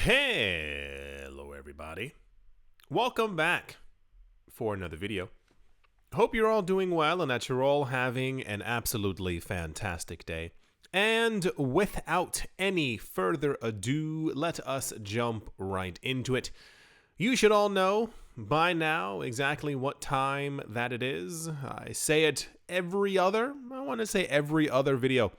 Hello everybody, welcome back for another video. Hope you're all doing well and that you're all having an absolutely fantastic day. And without any further ado, let us jump right into it. You should all know by now exactly what time that it is. I say it every other video.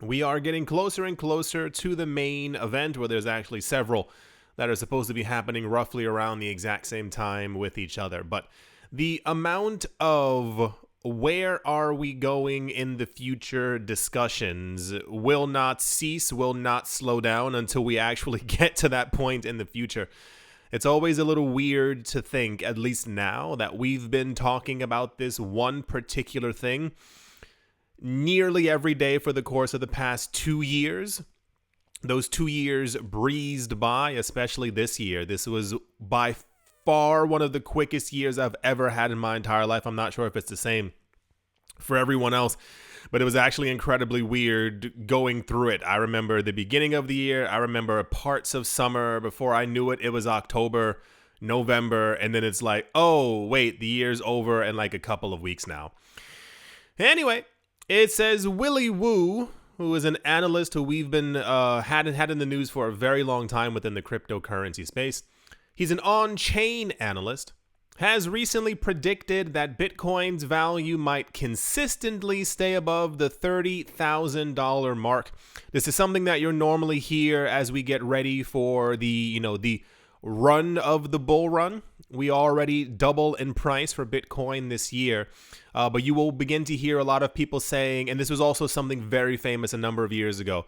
We are getting closer and closer to the main event, where there's actually several that are supposed to be happening roughly around the exact same time with each other. But the amount of where are we going in the future discussions will not cease, will not slow down until we actually get to that point in the future. It's always a little weird to think, at least now, that we've been talking about this one particular thing nearly every day for the course of the past 2 years. Those 2 years breezed by, especially this year. This was by far one of the quickest years I've ever had in my entire life. I'm not sure if it's the same for everyone else, but it was actually incredibly weird going through it. I remember the beginning of the year. I remember parts of summer. Before I knew it, it was October, November, and then it's like, oh, wait, the year's over in like a couple of weeks now. Anyway, it says Willy Woo, who is an analyst who we've been had in the news for a very long time within the cryptocurrency space. He's an on-chain analyst, has recently predicted that Bitcoin's value might consistently stay above the $30,000 mark. This is something that you'll normally hear as we get ready for the run of the bull run. We already double in price for Bitcoin this year, but you will begin to hear a lot of people saying, and this was also something very famous a number of years ago,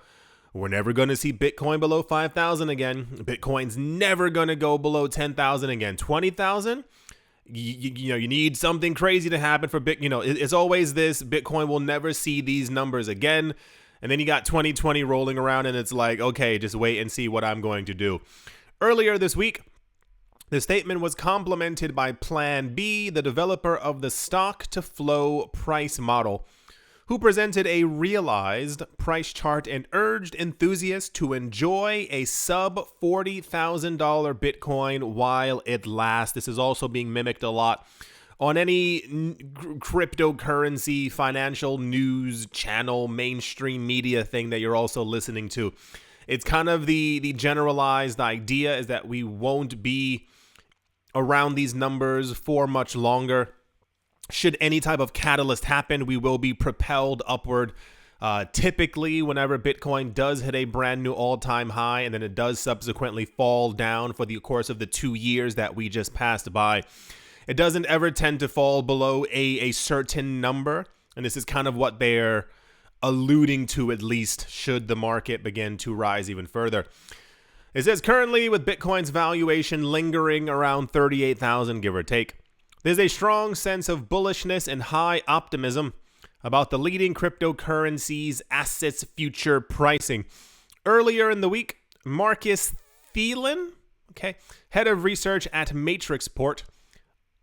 we're never going to see Bitcoin below 5,000 again. Bitcoin's never going to go below 10,000 again. 20,000? You need something crazy to happen for Bitcoin. It's always this, Bitcoin will never see these numbers again. And then you got 2020 rolling around and it's like, okay, just wait and see what I'm going to do. Earlier this week, the statement was complemented by Plan B, the developer of the stock-to-flow price model, who presented a realized price chart and urged enthusiasts to enjoy a sub-$40,000 Bitcoin while it lasts. This is also being mimicked a lot on any cryptocurrency, financial news channel, mainstream media thing that you're also listening to. It's kind of the generalized idea is that we won't be around these numbers for much longer. Should any type of catalyst happen, we will be propelled upward. Typically, whenever Bitcoin does hit a brand new all-time high and then it does subsequently fall down for the course of the 2 years that we just passed by, it doesn't ever tend to fall below a certain number. And this is kind of what they're alluding to, at least, should the market begin to rise even further. It says currently with Bitcoin's valuation lingering around 38,000, give or take, there's a strong sense of bullishness and high optimism about the leading cryptocurrency's assets future pricing. Earlier in the week, Marcus Thielen, head of research at Matrixport,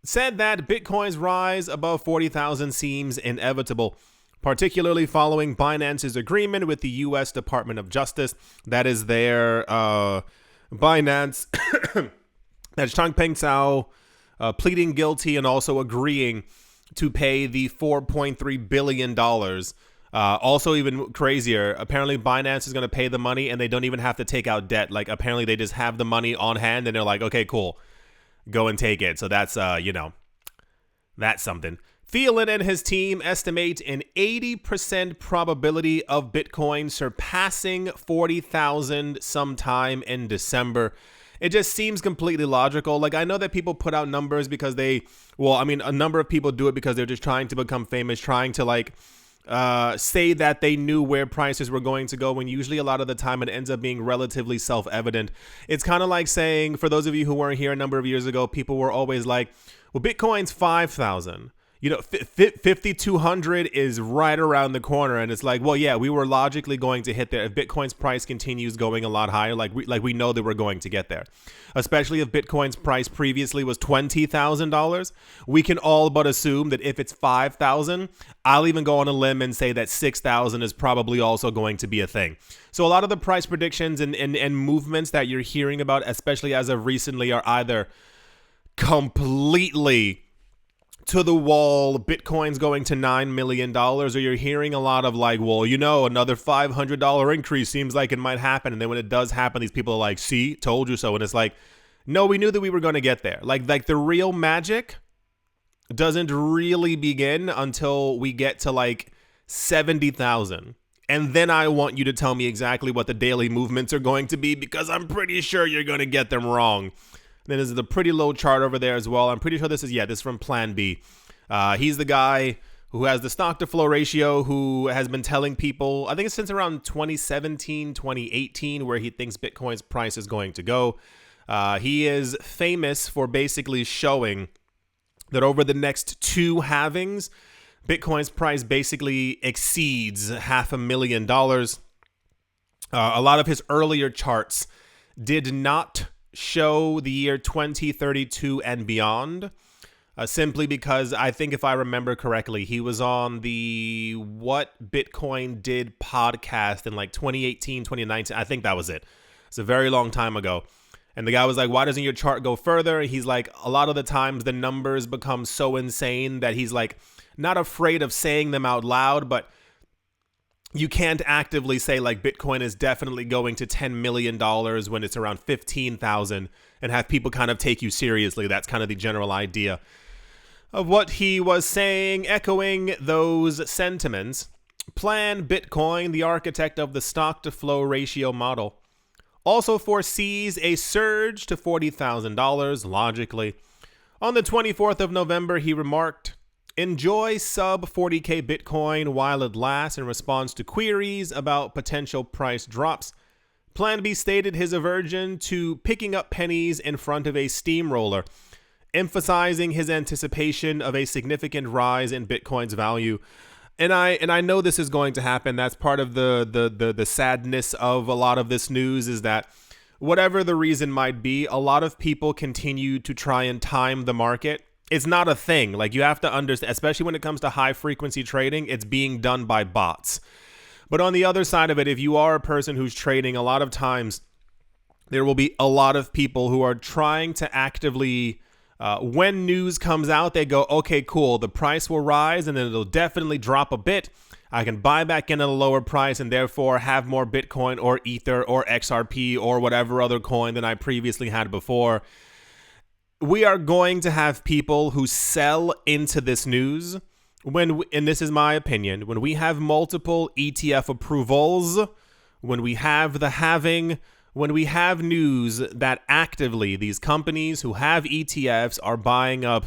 said that Bitcoin's rise above 40,000 seems inevitable, particularly following Binance's agreement with the U.S. Department of Justice. That is their Binance, that's Changpeng Zhao pleading guilty and also agreeing to pay the $4.3 billion. Also, even crazier, apparently Binance is going to pay the money and they don't even have to take out debt. Like, apparently they just have the money on hand and they're like, okay, cool, go and take it. So that's, that's something. Thielen and his team estimate an 80% probability of Bitcoin surpassing 40,000 sometime in December. It just seems completely logical. Like, I know that people put out numbers because a number of people do it because they're just trying to become famous, trying to say that they knew where prices were going to go, when usually a lot of the time it ends up being relatively self-evident. It's kind of like saying, for those of you who weren't here a number of years ago, people were always like, well, Bitcoin's 5,000. 5,200 is right around the corner, and it's like, well, yeah, we were logically going to hit there if Bitcoin's price continues going a lot higher. Like we know that we're going to get there, especially if Bitcoin's price previously was $20,000. We can all but assume that if it's 5,000, I'll even go on a limb and say that 6,000 is probably also going to be a thing. So a lot of the price predictions and movements that you're hearing about, especially as of recently, are either completely to the wall, Bitcoin's going to $9 million, or you're hearing a lot of like, well, another $500 increase seems like it might happen. And then when it does happen, these people are like, see, told you so. And it's like, no, we knew that we were going to get there. Like the real magic doesn't really begin until we get to like 70,000. And then I want you to tell me exactly what the daily movements are going to be, because I'm pretty sure you're going to get them wrong. Then there's the pretty low chart over there as well. I'm pretty sure this is from Plan B. He's the guy who has the stock to flow ratio, who has been telling people, I think it's since around 2017, 2018, where he thinks Bitcoin's price is going to go. He is famous for basically showing that over the next two halvings, Bitcoin's price basically exceeds $500,000. A lot of his earlier charts did not show the year 2032 and beyond, simply because I think, if I remember correctly, he was on the What Bitcoin Did podcast in like 2018, 2019. I think that was it. It's a very long time ago. And the guy was like, why doesn't your chart go further? And he's like, a lot of the times the numbers become so insane that he's like not afraid of saying them out loud, but you can't actively say like Bitcoin is definitely going to $10 million when it's around 15,000 and have people kind of take you seriously. That's kind of the general idea of what he was saying, echoing those sentiments. Plan Bitcoin, the architect of the stock to flow ratio model, also foresees a surge to $40,000 logically. On the 24th of November, he remarked, "Enjoy sub 40K Bitcoin while it lasts," in response to queries about potential price drops. Plan B stated his aversion to picking up pennies in front of a steamroller, emphasizing his anticipation of a significant rise in Bitcoin's value. And I know this is going to happen. That's part of the sadness of a lot of this news, is that whatever the reason might be, a lot of people continue to try and time the market. It's not a thing. Like, you have to understand, especially when it comes to high frequency trading, it's being done by bots. But on the other side of it, if you are a person who's trading, a lot of times there will be a lot of people who are trying to actively, when news comes out, they go, okay, cool, the price will rise and then it'll definitely drop a bit. I can buy back in at a lower price and therefore have more Bitcoin or Ether or XRP or whatever other coin than I previously had before. We are going to have people who sell into this news and this is my opinion, when we have multiple ETF approvals, when we have the halving, when we have news that actively these companies who have ETFs are buying up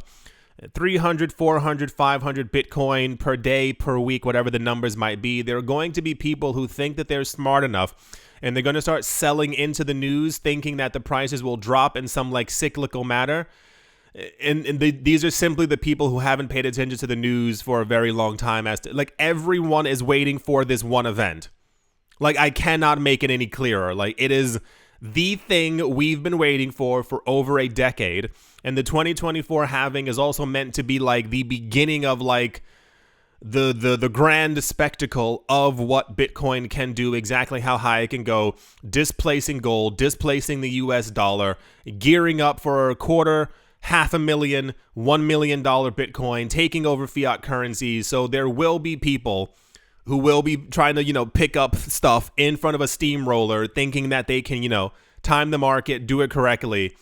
300, 400, 500 Bitcoin per day, per week, whatever the numbers might be, there are going to be people who think that they're smart enough and they're going to start selling into the news thinking that the prices will drop in some like cyclical manner. And these are simply the people who haven't paid attention to the news for a very long time. Like, everyone is waiting for this one event. Like, I cannot make it any clearer. Like, it is the thing we've been waiting for over a decade. And the 2024 halving is also meant to be like the beginning of like the grand spectacle of what Bitcoin can do, exactly how high it can go, displacing gold, displacing the US dollar, gearing up for a quarter, $500,000, $1 million Bitcoin, taking over fiat currencies. So there will be people who will be trying to, pick up stuff in front of a steamroller, thinking that they can, time the market, do it correctly.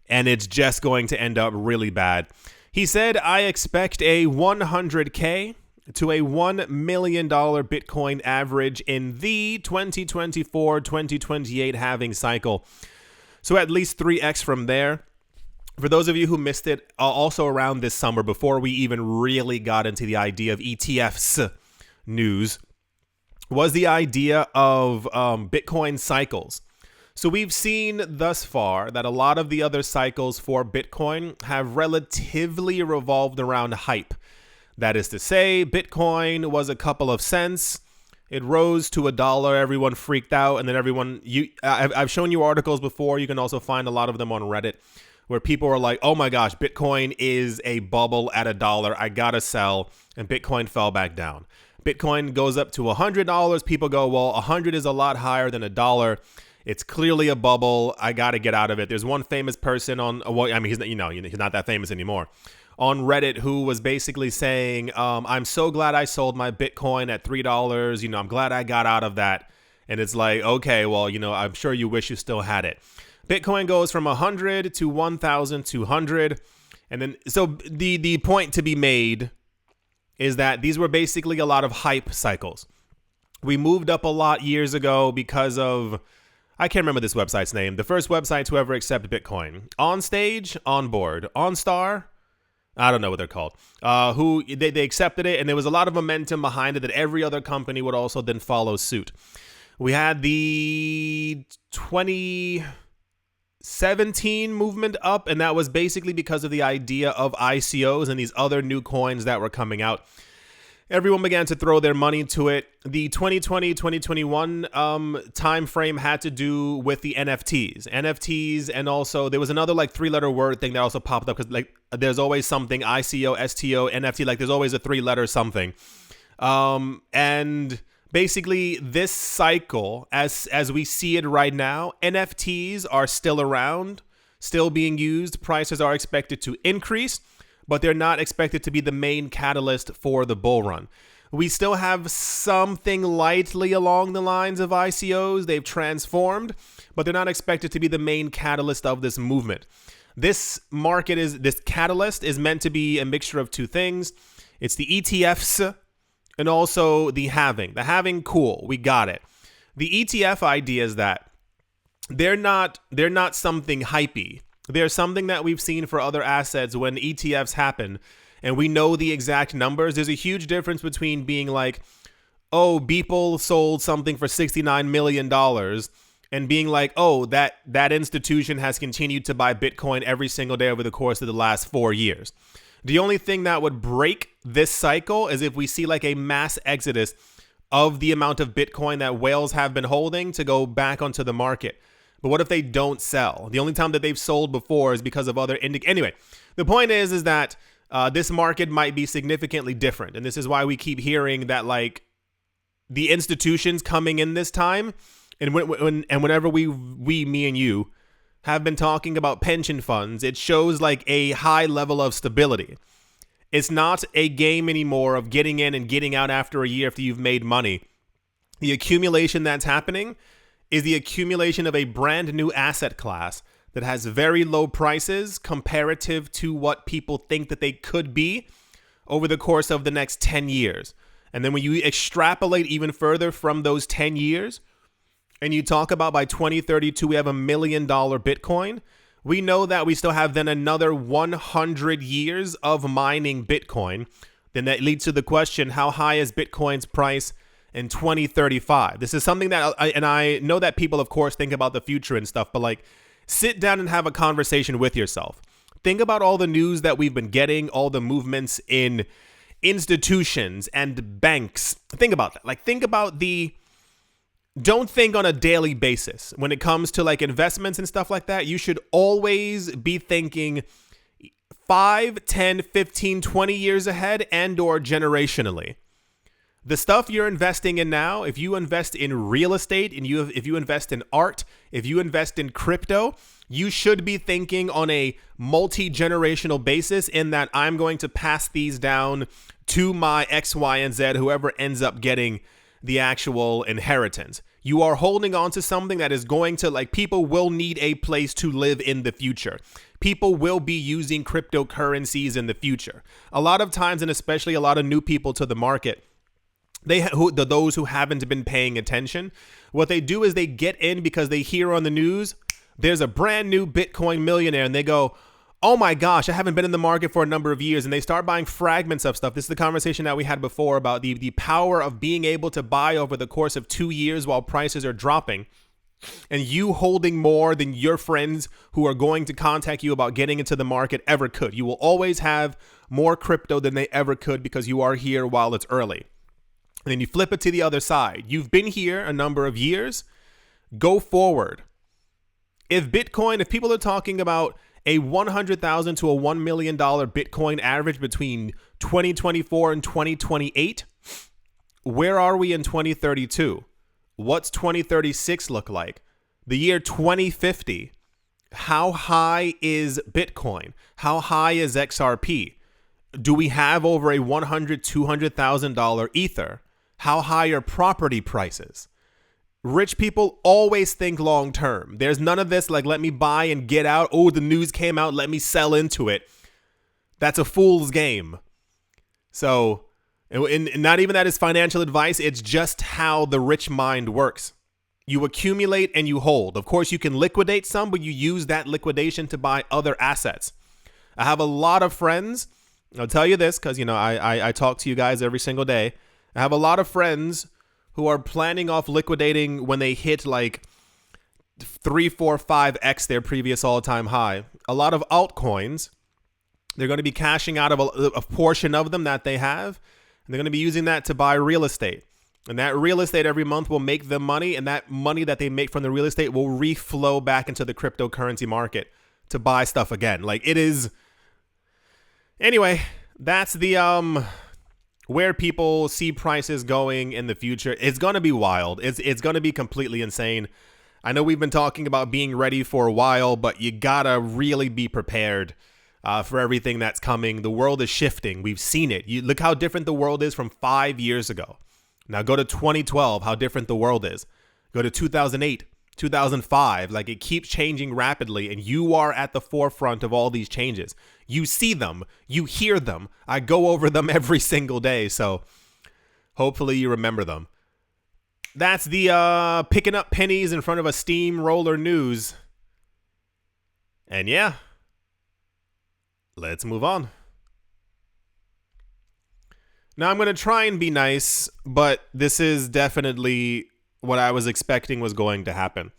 And it's just going to end up really bad. He said, "I expect a 100K to a $1 million Bitcoin average in the 2024-2028 halving cycle. So at least 3x from there." For those of you who missed it, also around this summer, before we even really got into the idea of ETFs news, was the idea of Bitcoin cycles. So we've seen thus far that a lot of the other cycles for Bitcoin have relatively revolved around hype. That is to say, Bitcoin was a couple of cents. It rose to $1. Everyone freaked out, and then I've shown you articles before. You can also find a lot of them on Reddit where people were like, "Oh my gosh, Bitcoin is a bubble at $1. I gotta sell," and Bitcoin fell back down. Bitcoin goes up to $100. People go, "Well, 100 is a lot higher than $1. It's clearly a bubble. I gotta get out of it." There's one famous person on, well, I mean, he's not that famous anymore, on Reddit, who was basically saying, "I'm so glad I sold my Bitcoin at $3. I'm glad I got out of that." And it's like, okay, well, I'm sure you wish you still had it. Bitcoin goes from 100 to 1,200. And then, so the point to be made is that these were basically a lot of hype cycles. We moved up a lot years ago because of, I can't remember this website's name, the first website to ever accept Bitcoin. On Stage, On Board, OnStar, I don't know what they're called, who they accepted it, and there was a lot of momentum behind it that every other company would also then follow suit. We had the 2017 movement up, and that was basically because of the idea of ICOs and these other new coins that were coming out. Everyone began to throw their money to it. The 2020-2021 time frame had to do with the NFTs, and also there was another like 3-letter word thing that also popped up because like there's always something ICO, STO, NFT, like there's always a 3-letter something. And basically this cycle, as we see it right now, NFTs are still around, still being used. Prices are expected to increase, but they're not expected to be the main catalyst for the bull run. We still have something lightly along the lines of ICOs. They've transformed, but they're not expected to be the main catalyst of this movement. This catalyst is meant to be a mixture of two things. It's the ETFs and also the halving. The halving, cool, we got it. The ETF idea is that they're not something hypey. They're something that we've seen for other assets when ETFs happen, and we know the exact numbers. There's a huge difference between being like, oh, Beeple sold something for $69 million, and being like, oh, that institution has continued to buy Bitcoin every single day over the course of the last 4 years. The only thing that would break this cycle is if we see like a mass exodus of the amount of Bitcoin that whales have been holding to go back onto the market. But what if they don't sell? The only time that they've sold before is because of other Anyway, the point is that this market might be significantly different. And this is why we keep hearing that like the institutions coming in this time. And whenever me and you have been talking about pension funds, it shows like a high level of stability. It's not a game anymore of getting in and getting out after a year after you've made money. The accumulation that's happening is the accumulation of a brand new asset class that has very low prices comparative to what people think that they could be over the course of the next 10 years. And then when you extrapolate even further from those 10 years, and you talk about by 2032, we have $1 million Bitcoin, we know that we still have then another 100 years of mining Bitcoin. Then that leads to the question, how high is Bitcoin's price in 2035? This is something that, I know that people, of course, think about the future and stuff, but like, sit down and have a conversation with yourself. Think about all the news that we've been getting, all the movements in institutions and banks. Think about that. Like, don't think on a daily basis. When it comes to like investments and stuff like that, you should always be thinking 5, 10, 15, 20 years ahead and or generationally. The stuff you're investing in now, if you invest in real estate and if you invest in art, if you invest in crypto, you should be thinking on a multi-generational basis in that I'm going to pass these down to my X, Y, and Z, whoever ends up getting the actual inheritance. You are holding on to something that is going to, like, people will need a place to live in the future. People will be using cryptocurrencies in the future. A lot of times, and especially a lot of new people to the market, those who haven't been paying attention, what they do is they get in because they hear on the news, there's a brand new Bitcoin millionaire, and they go, oh my gosh, I haven't been in the market for a number of years, and they start buying fragments of stuff. This is the conversation that we had before about the power of being able to buy over the course of 2 years while prices are dropping. and you holding more than your friends who are going to contact you about getting into the market ever could. You will always have more crypto than they ever could because you are here while it's early. And then you flip it to the other side. You've been here a number of years. Go forward. If people are talking about a $100,000 to a $1 million Bitcoin average between 2024 and 2028, where are we in 2032? What's 2036 look like? The year 2050, how high is Bitcoin? How high is XRP? Do we have over a $100,000, $200,000 Ether? How high are property prices? Rich people always think long term. There's none of this like, let me buy and get out. Oh, the news came out, let me sell into it. That's a fool's game. So, and not even that is financial advice. It's just how the rich mind works. You accumulate and you hold. Of course, you can liquidate some, but you use that liquidation to buy other assets. I have a lot of friends. I'll tell you this because, I talk to you guys every single day. I have a lot of friends who are planning off liquidating when they hit like 3, 4, 5x their previous all-time high. A lot of altcoins, they're going to be cashing out of a portion of them that they have. And they're going to be using that to buy real estate. And that real estate every month will make them money. And that money that they make from the real estate will reflow back into the cryptocurrency market to buy stuff again. Like it is. Anyway, that's the where people see prices going in the future. It's going to be wild. It's going to be completely insane. I know we've been talking about being ready for a while, but you gotta really be prepared for everything that's coming. The world is shifting. We've seen it. You look how different the world is from 5 years ago. Now go to 2012, how different the world is. Go to 2008, 2005. Like it keeps changing rapidly, and you are at the forefront of all these changes. You see them, you hear them. I go over them every single day, so hopefully you remember them. That's the picking up pennies in front of a steamroller news. And yeah, let's move on. Now, I'm going to try and be nice, but this is definitely what I was expecting was going to happen.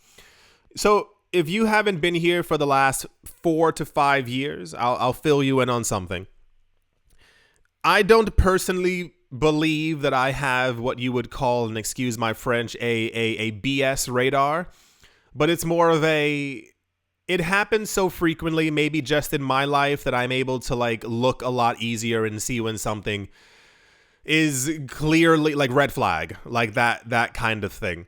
So if you haven't been here for the last 4 to 5 years, I'll fill you in on something. I don't personally believe that I have what you would call, and excuse my French, a BS radar, but it's more of it happens so frequently, maybe just in my life, that I'm able to like look a lot easier and see when something is clearly like red flag, like that kind of thing.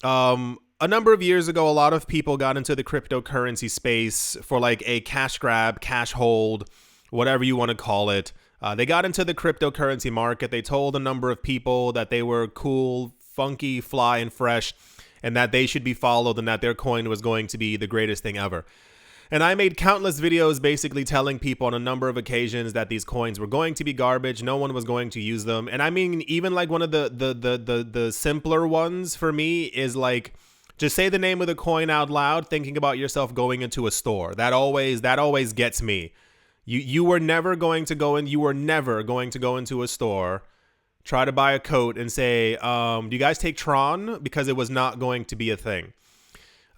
A number of years ago, a lot of people got into the cryptocurrency space for like a cash grab, cash hold, whatever you want to call it. They got into the cryptocurrency market. They told a number of people that they were cool, funky, fly, and fresh, and that they should be followed, and that their coin was going to be the greatest thing ever. And I made countless videos basically telling people on a number of occasions that these coins were going to be garbage. No one was going to use them. And I mean, even like one of the simpler ones for me is like, just say the name of the coin out loud, thinking about yourself going into a store. That always gets me. You were never going to go into a store, try to buy a coat and say, do you guys take Tron? Because it was not going to be a thing.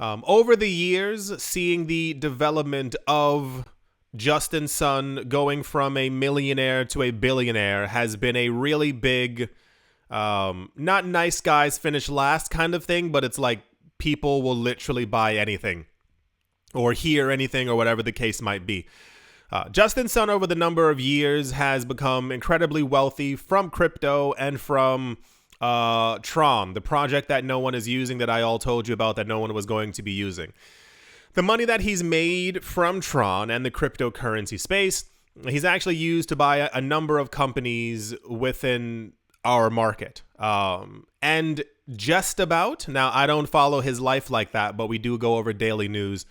Over the years, seeing the development of Justin Sun going from a millionaire to a billionaire has been a really big, not nice guys finish last kind of thing, but it's like people will literally buy anything or hear anything or whatever the case might be. Justin Sun over the number of years has become incredibly wealthy from crypto and from Tron, the project that no one is using, that I all told you about, that no one was going to be using. The money that he's made from Tron and the cryptocurrency space, he's actually used to buy a number of companies within our market. And just about, now I don't follow his life like that, but we do go over daily news.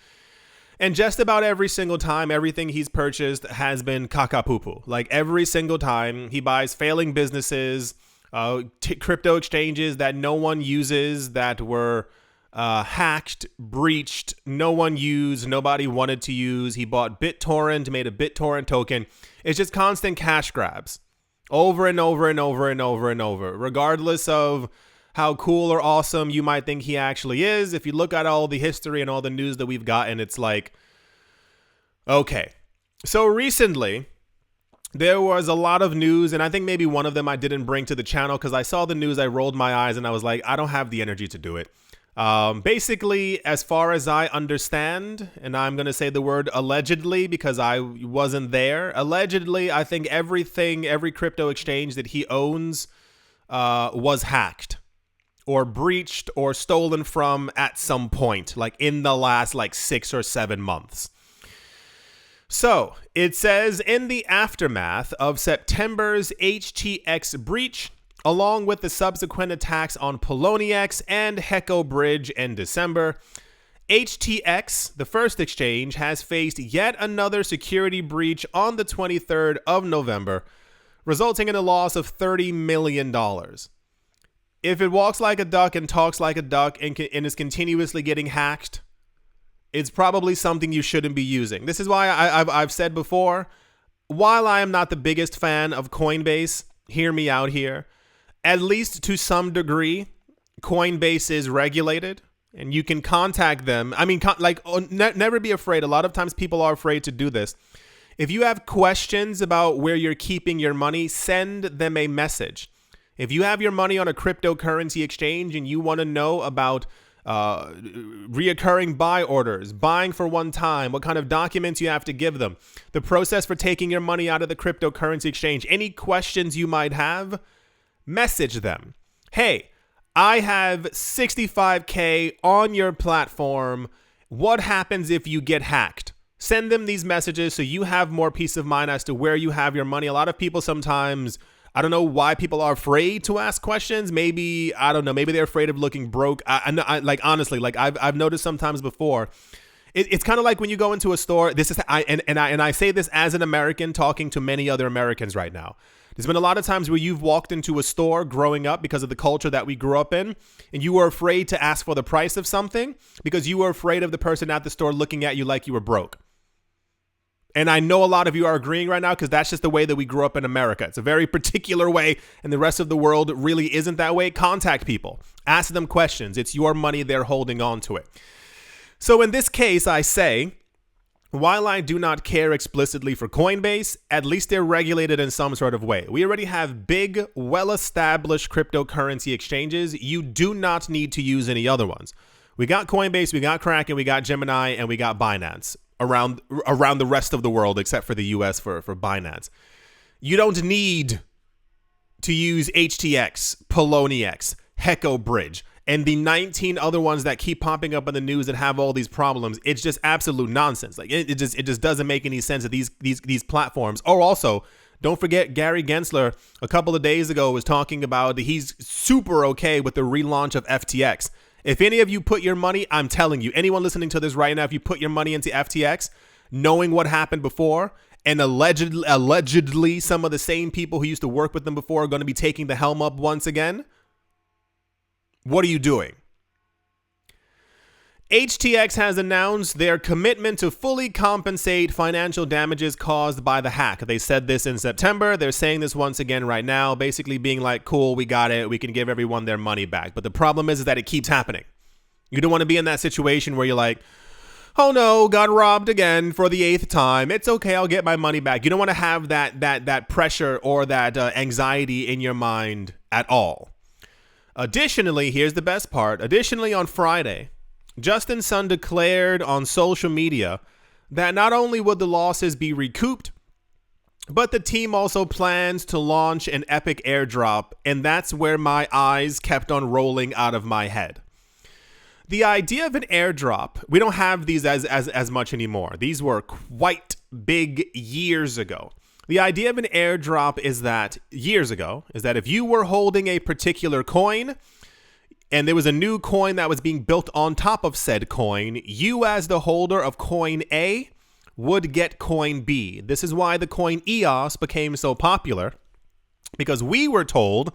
And just about every single time, everything he's purchased has been caca-poo-poo. Like every single time he buys failing businesses, crypto exchanges that no one uses, that were hacked, breached, no one used, nobody wanted to use. He bought BitTorrent, made a BitTorrent token. It's just constant cash grabs over and over and over and over and over, regardless of how cool or awesome you might think he actually is. If you look at all the history and all the news that we've gotten, it's like, okay. So recently, there was a lot of news, and I think maybe one of them I didn't bring to the channel because I saw the news, I rolled my eyes, and I was like, I don't have the energy to do it. Basically, as far as I understand, and I'm going to say the word allegedly because I wasn't there. Allegedly, I think every crypto exchange that he owns was hacked or breached or stolen from at some point, like in the last 6 or 7 months. So it says, in the aftermath of September's HTX breach, along with the subsequent attacks on Poloniex and Heco Bridge in December, HTX, the first exchange, has faced yet another security breach on the 23rd of November, resulting in a loss of $30 million. If it walks like a duck and talks like a duck and is continuously getting hacked, it's probably something you shouldn't be using. This is why I've said before, while I am not the biggest fan of Coinbase, hear me out here, at least to some degree, Coinbase is regulated and you can contact them. I mean, never be afraid. A lot of times people are afraid to do this. If you have questions about where you're keeping your money, send them a message. If you have your money on a cryptocurrency exchange and you want to know about reoccurring buy orders, buying for one time, what kind of documents you have to give them, the process for taking your money out of the cryptocurrency exchange, any questions you might have, message them. Hey, I have 65K on your platform. What happens if you get hacked? Send them these messages so you have more peace of mind as to where you have your money. A lot of people sometimes, I don't know why people are afraid to ask questions. Maybe, I don't know, maybe they're afraid of looking broke. Honestly, I've noticed sometimes before, it's kind of like when you go into a store. I say this as an American talking to many other Americans right now. There's been a lot of times where you've walked into a store growing up because of the culture that we grew up in, and you were afraid to ask for the price of something because you were afraid of the person at the store looking at you like you were broke. And I know a lot of you are agreeing right now because that's just the way that we grew up in America. It's a very particular way, and the rest of the world really isn't that way. Contact people. Ask them questions. It's your money. They're holding on to it. So in this case, I say, while I do not care explicitly for Coinbase, at least they're regulated in some sort of way. We already have big, well-established cryptocurrency exchanges. You do not need to use any other ones. We got Coinbase, we got Kraken, we got Gemini, and we got Binance around the rest of the world, except for the US for Binance. You don't need to use HTX, Poloniex, Heco Bridge, and the 19 other ones that keep popping up in the news that have all these problems. It's just absolute nonsense. Like it just doesn't make any sense that these platforms. Oh, also, don't forget Gary Gensler a couple of days ago was talking about he's super okay with the relaunch of FTX. If any of you put your money, I'm telling you, anyone listening to this right now, if you put your money into FTX, knowing what happened before, and allegedly some of the same people who used to work with them before are going to be taking the helm up once again, what are you doing? HTX has announced their commitment to fully compensate financial damages caused by the hack. They said this in September. They're saying this once again right now, basically being like, cool, we got it. We can give everyone their money back. But the problem is that it keeps happening. You don't want to be in that situation where you're like, oh no, got robbed again for the 8th time. It's okay, I'll get my money back. You don't want to have that pressure or that anxiety in your mind at all. Additionally, here's the best part. Additionally, on Friday, Justin Sun declared on social media that not only would the losses be recouped, but the team also plans to launch an epic airdrop, and that's where my eyes kept on rolling out of my head. The idea of an airdrop, we don't have these as much anymore. These were quite big years ago. The idea of an airdrop is that if you were holding a particular coin and there was a new coin that was being built on top of said coin, you as the holder of coin A would get coin B. This is why the coin EOS became so popular, because we were told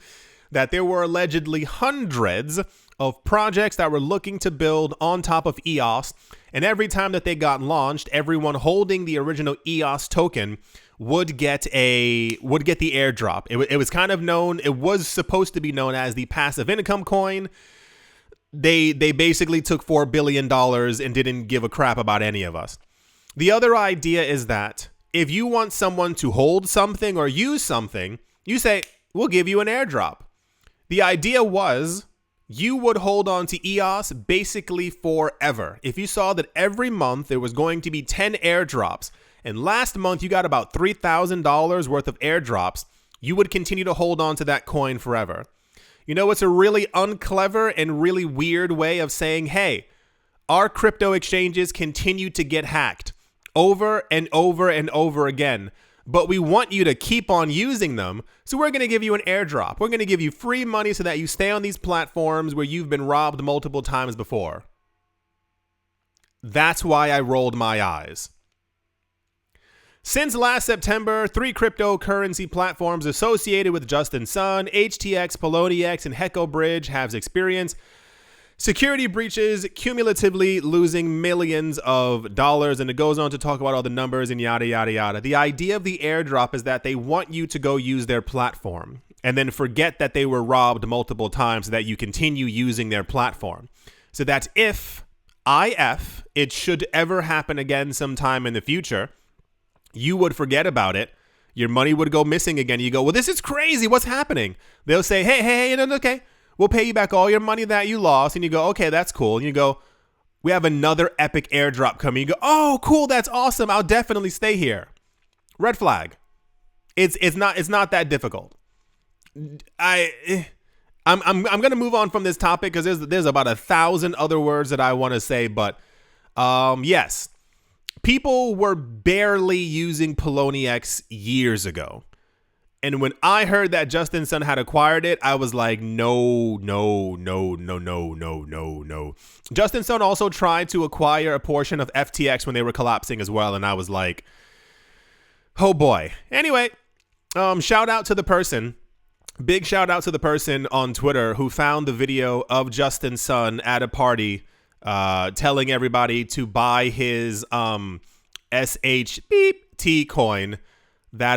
that there were allegedly hundreds of projects that were looking to build on top of EOS, and every time that they got launched, everyone holding the original EOS token would get the airdrop. It was kind of known. It was supposed to be known as the passive income coin. They basically took $4 billion and didn't give a crap about any of us. The other idea is that if you want someone to hold something or use something, you say, we'll give you an airdrop. The idea was you would hold on to EOS basically forever. If you saw that every month there was going to be 10 airdrops, and last month you got about $3,000 worth of airdrops, you would continue to hold on to that coin forever. You know, it's a really unclever and really weird way of saying, hey, our crypto exchanges continue to get hacked over and over and over again, but we want you to keep on using them, so we're going to give you an airdrop. We're going to give you free money so that you stay on these platforms where you've been robbed multiple times before. That's why I rolled my eyes. Since last September, 3 cryptocurrency platforms associated with Justin Sun, HTX, Poloniex, and Heco Bridge have experienced security breaches, cumulatively losing millions of dollars. And it goes on to talk about all the numbers and yada, yada, yada. The idea of the airdrop is that they want you to go use their platform and then forget that they were robbed multiple times so that you continue using their platform. So that if it should ever happen again sometime in the future, you would forget about it. Your money would go missing again. You go, well, this is crazy. What's happening? They'll say, hey, no, okay. We'll pay you back all your money that you lost. And you go, okay, that's cool. And you go, we have another epic airdrop coming. You go, oh, cool. That's awesome. I'll definitely stay here. Red flag. It's not that difficult. I'm going to move on from this topic because there's about 1,000 other words that I want to say. But yes, people were barely using Poloniex years ago. And when I heard that Justin Sun had acquired it, I was like, no. Justin Sun also tried to acquire a portion of FTX when they were collapsing as well. And I was like, oh boy. Anyway, shout out to the person. Big shout out to the person on Twitter who found the video of Justin Sun at a party telling everybody to buy his SHT coin. That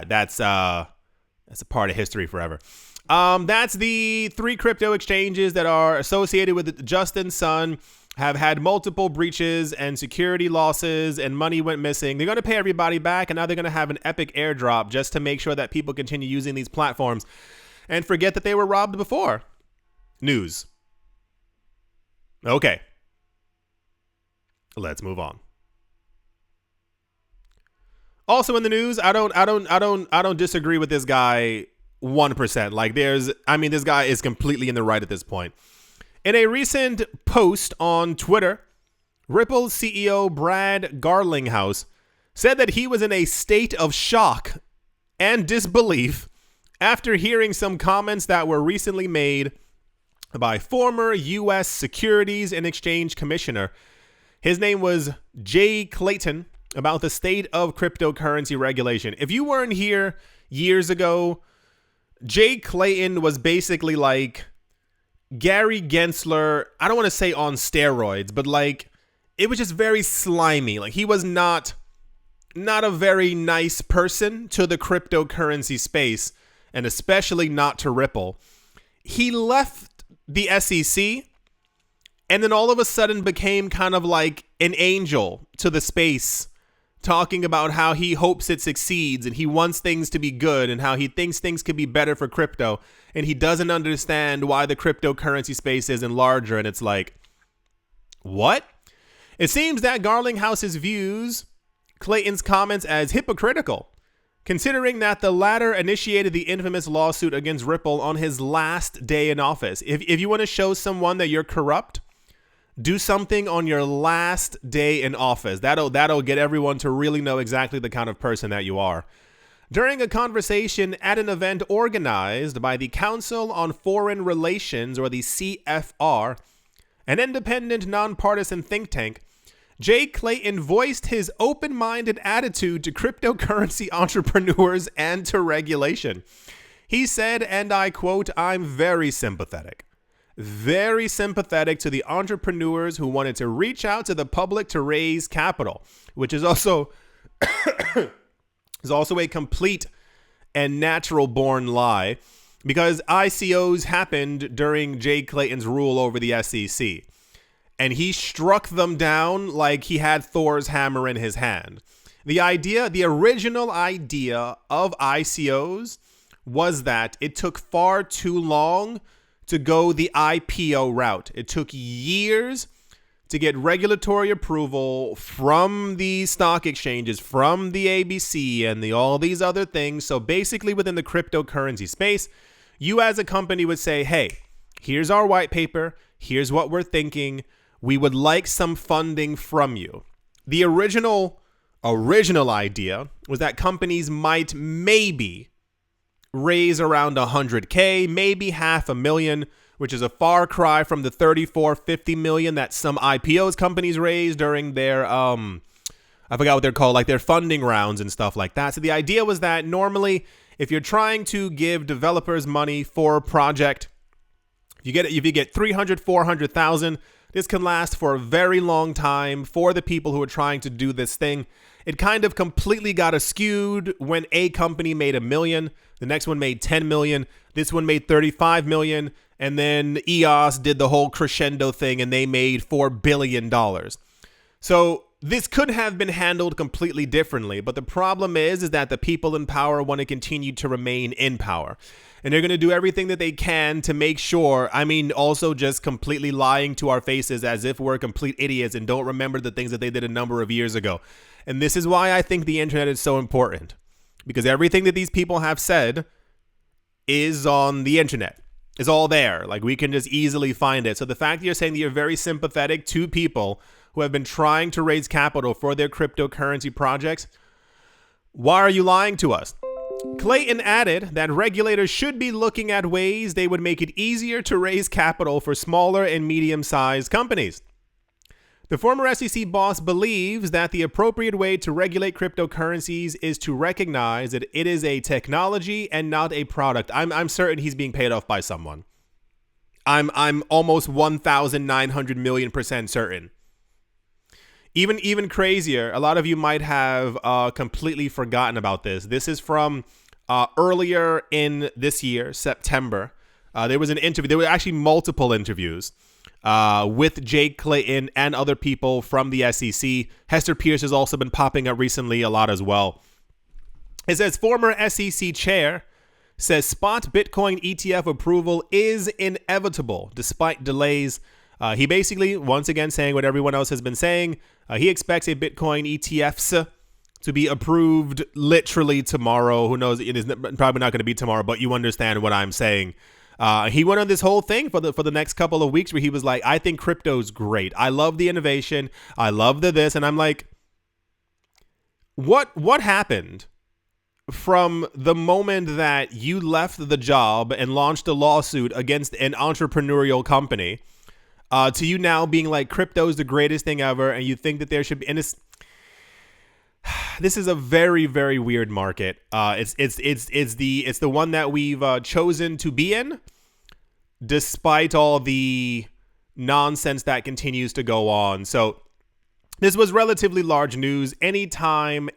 that's a part of history forever. That's the 3 crypto exchanges that are associated with Justin Sun have had multiple breaches and security losses, and money went missing. They're going to pay everybody back, and now they're going to have an epic airdrop just to make sure that people continue using these platforms and forget that they were robbed before. News. Okay. Let's move on. Also in the news, I don't disagree with this guy 1%. Like this guy is completely in the right at this point. In a recent post on Twitter, Ripples CEO Garlinghouse said that he was in a state of shock and disbelief after hearing some comments that were recently made by former U.S. Securities and Exchange Commissioner. His name was Jay Clayton, about the state of cryptocurrency regulation. If you weren't here years ago, Jay Clayton was basically like Gary Gensler. I don't want to say on steroids, but like it was just very slimy. Like he was not a very nice person to the cryptocurrency space, and especially not to Ripple. He left the SEC and then all of a sudden became kind of like an angel to the space, talking about how he hopes it succeeds and he wants things to be good and how he thinks things could be better for crypto. And he doesn't understand why the cryptocurrency space isn't larger. And it's like, what? It seems that Garlinghouse's views Clayton's comments as hypocritical, considering that the latter initiated the infamous lawsuit against Ripple on his last day in office. If you want to show someone that you're corrupt, do something on your last day in office. That'll get everyone to really know exactly the kind of person that you are. During a conversation at an event organized by the Council on Foreign Relations, or the CFR, an independent nonpartisan think tank, Jay Clayton voiced his open-minded attitude to cryptocurrency entrepreneurs and to regulation. He said, and I quote, "I'm very sympathetic to the entrepreneurs who wanted to reach out to the public to raise capital," which is also is also a complete and natural born lie, because ICOs happened during Jay Clayton's rule over the SEC. And he struck them down like he had Thor's hammer in his hand. The original idea of ICOs was that it took far too long to go the IPO route. It took years to get regulatory approval from the stock exchanges, from the ABC and all these other things. So basically within the cryptocurrency space, you as a company would say, hey, here's our white paper. Here's what we're thinking. We would like some funding from you. The original idea was that companies might maybe raise around 100K, maybe $500,000, which is a far cry from the 34-50 million that some IPOs companies raised during their I forgot what they're called, like their funding rounds and stuff like that. So the idea was that normally if you're trying to give developers money for a project, if you get 300, 400,000, this can last for a very long time for the people who are trying to do this thing. It kind of completely got askewed when a company made $1 million, the next one made 10 million, this one made 35 million, and then EOS did the whole crescendo thing and they made $4 billion. So this could have been handled completely differently, but the problem is that the people in power want to continue to remain in power. And they're going to do everything that they can to make sure, also just completely lying to our faces as if we're complete idiots and don't remember the things that they did a number of years ago. And this is why I think the internet is so important, because everything that these people have said is on the internet. It's all there. Like, we can just easily find it. So the fact that you're saying that you're very sympathetic to people who have been trying to raise capital for their cryptocurrency projects, why are you lying to us? Clayton added that regulators should be looking at ways they would make it easier to raise capital for smaller and medium-sized companies. The former SEC boss believes that the appropriate way to regulate cryptocurrencies is to recognize that it is a technology and not a product. I'm certain he's being paid off by someone. I'm almost 1,900 million% certain. Even crazier, a lot of you might have completely forgotten about this. This is from earlier in this year, September. There was an interview. There were actually multiple interviews with Jay Clayton and other people from the SEC. Hester Pierce has also been popping up recently a lot as well. It says former SEC chair says spot Bitcoin ETF approval is inevitable despite delays. He basically, once again, saying what everyone else has been saying. He expects a Bitcoin ETFs to be approved literally tomorrow. Who knows? It is probably not going to be tomorrow, but you understand what I'm saying. He went on this whole thing for the next couple of weeks where he was like, I think crypto's great. I love the innovation. I love the this. And I'm like, what happened from the moment that you left the job and launched a lawsuit against an entrepreneurial company to you now being like, crypto is the greatest thing ever, and you think that there should be, and this is a very, very weird market. It's the one that we've chosen to be in, despite all the nonsense that continues to go on. So this was relatively large news. Anytime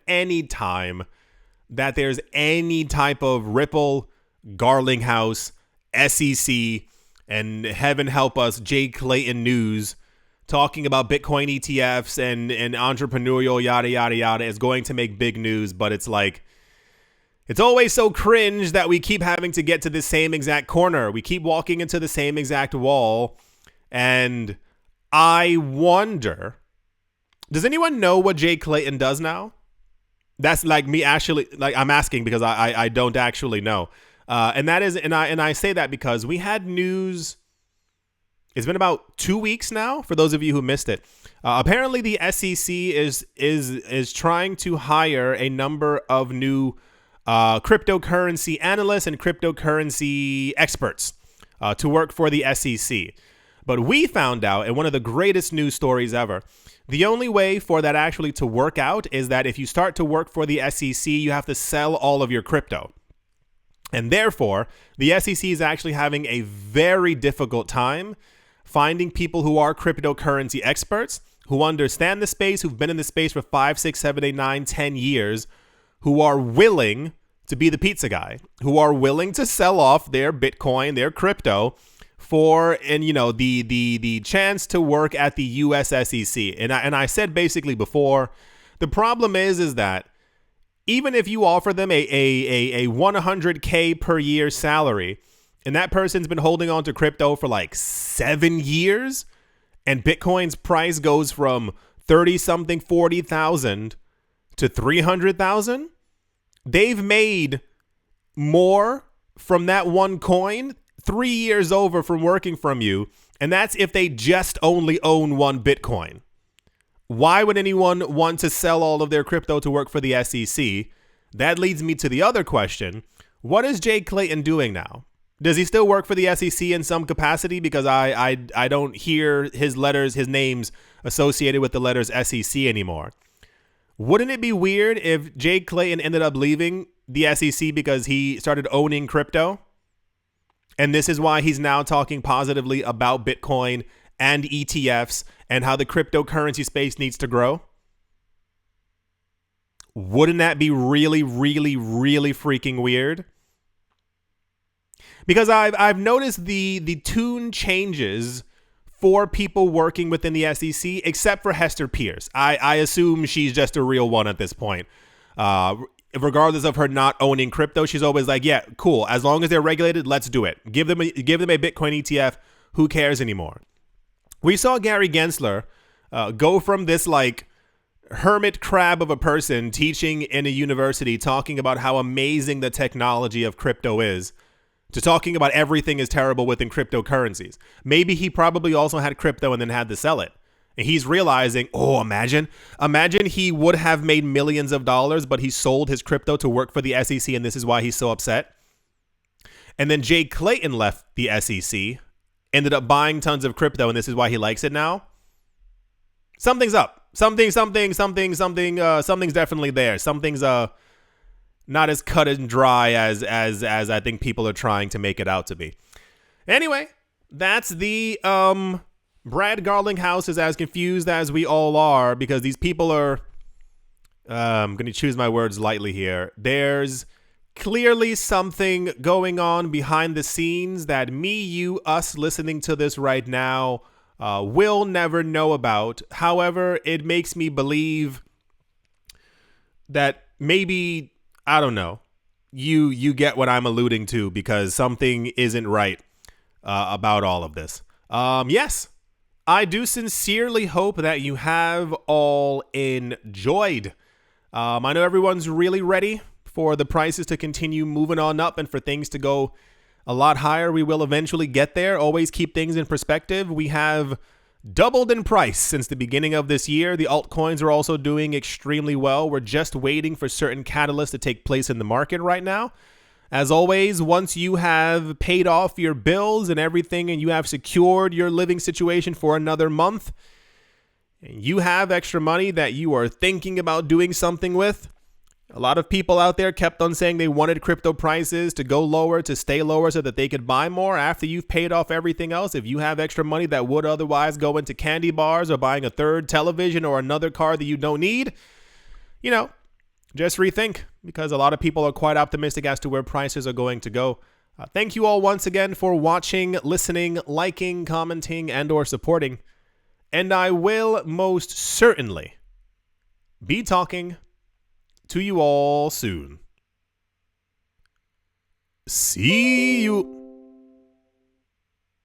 that there's any type of Ripple, Garlinghouse, SEC, and heaven help us, Jay Clayton news talking about Bitcoin ETFs and entrepreneurial yada, yada, yada is going to make big news. But it's like, it's always so cringe that we keep having to get to the same exact corner. We keep walking into the same exact wall. And I wonder, does anyone know what Jay Clayton does now? That's like me actually, like I'm asking because I don't actually know. And that is, and I say that because we had news. It's been about 2 weeks now. For those of you who missed it, apparently the SEC is trying to hire a number of new cryptocurrency analysts and cryptocurrency experts to work for the SEC. But we found out, and one of the greatest news stories ever, the only way for that actually to work out is that if you start to work for the SEC, you have to sell all of your crypto. And therefore, the SEC is actually having a very difficult time finding people who are cryptocurrency experts, who understand the space, who've been in the space for 5, 6, 7, 8, 9, 10 years, who are willing to be the pizza guy, who are willing to sell off their Bitcoin, their crypto for, and the chance to work at the US SEC. And I said basically before, the problem is that even if you offer them a 100K per year salary, and that person's been holding on to crypto for like 7 years, and Bitcoin's price goes from 30 something 40,000 to 300,000, they've made more from that one coin 3 years over from working from you. And that's if they just only own one Bitcoin. Why would anyone want to sell all of their crypto to work for the SEC? That leads me to the other question. What is Jay Clayton doing now? Does he still work for the SEC in some capacity? Because I don't hear his names associated with the letters SEC anymore. Wouldn't it be weird if Jay Clayton ended up leaving the SEC because he started owning crypto? And this is why he's now talking positively about Bitcoin and ETFs and how the cryptocurrency space needs to grow? Wouldn't that be really, really, really freaking weird? Because I've noticed the tune changes for people working within the SEC, except for Hester Pierce. I assume she's just a real one at this point. Regardless of her not owning crypto, she's always like, yeah, cool. As long as they're regulated, let's do it. Give them a Bitcoin ETF. Who cares anymore? We saw Gary Gensler go from this like hermit crab of a person teaching in a university, talking about how amazing the technology of crypto is, to talking about everything is terrible within cryptocurrencies. Maybe he probably also had crypto and then had to sell it. And he's realizing, oh, imagine he would have made millions of dollars, but he sold his crypto to work for the SEC, and this is why he's so upset. And then Jay Clayton left the SEC, ended up buying tons of crypto, and this is why he likes it now. Something's up. Something's definitely there. Something's not as cut and dry as I think people are trying to make it out to be. Anyway, that's the Brad Garlinghouse is as confused as we all are, because these people are, I'm going to choose my words lightly here. There's clearly something going on behind the scenes that me, you, us listening to this right now will never know about. However, it makes me believe that maybe, I don't know, you get what I'm alluding to, because something isn't right about all of this. Yes, I do sincerely hope that you have all enjoyed. I know everyone's really ready for the prices to continue moving on up and for things to go a lot higher. We will eventually get there. Always keep things in perspective. We have doubled in price since the beginning of this year. The altcoins are also doing extremely well. We're just waiting for certain catalysts to take place in the market right now. As always, once you have paid off your bills and everything, and you have secured your living situation for another month, and you have extra money that you are thinking about doing something with, a lot of people out there kept on saying they wanted crypto prices to go lower, to stay lower so that they could buy more after you've paid off everything else. If you have extra money that would otherwise go into candy bars or buying a third television or another car that you don't need, just rethink, because a lot of people are quite optimistic as to where prices are going to go. Thank you all once again for watching, listening, liking, commenting, and or supporting. And I will most certainly be talking to you all soon. See you.